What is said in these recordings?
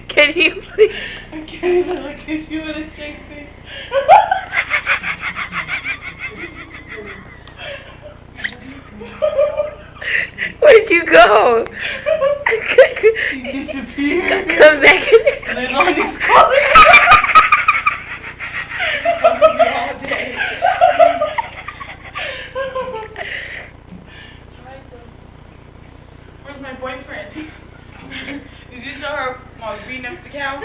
Can you please? I can't even look at you with a straight face. Where'd you go? You disappeared. Come back in. Live on these colors. All day. Where's my boyfriend? Did you show her while beating up the cow?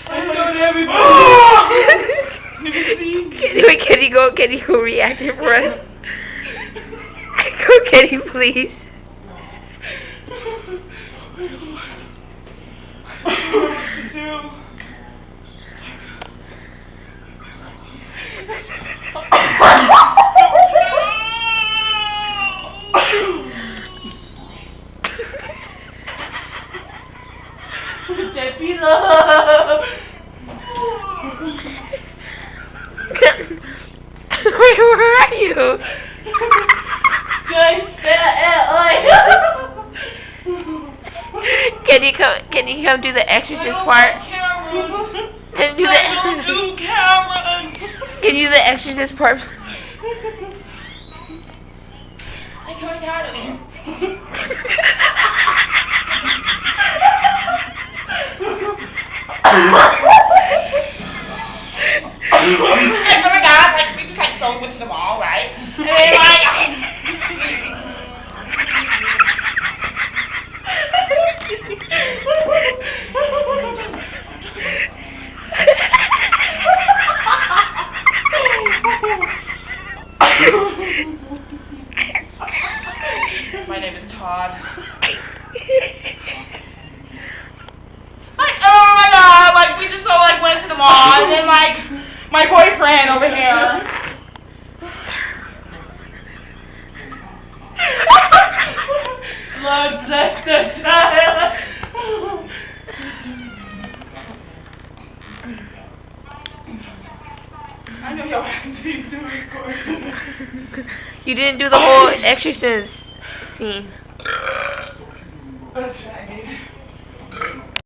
I showed everybody. Can you go react it for us? Go, can you please? Where are you? Can you come do the exorcist part? Can you do the Can you do the exorcist part? I don't got it. We just had so much them all, right? My name is Todd. Oh my God! We just went to the mall, and then my boyfriend over here. Love bless the child. I know y'all have to do recording. You didn't do the whole exorcist scene. That's right.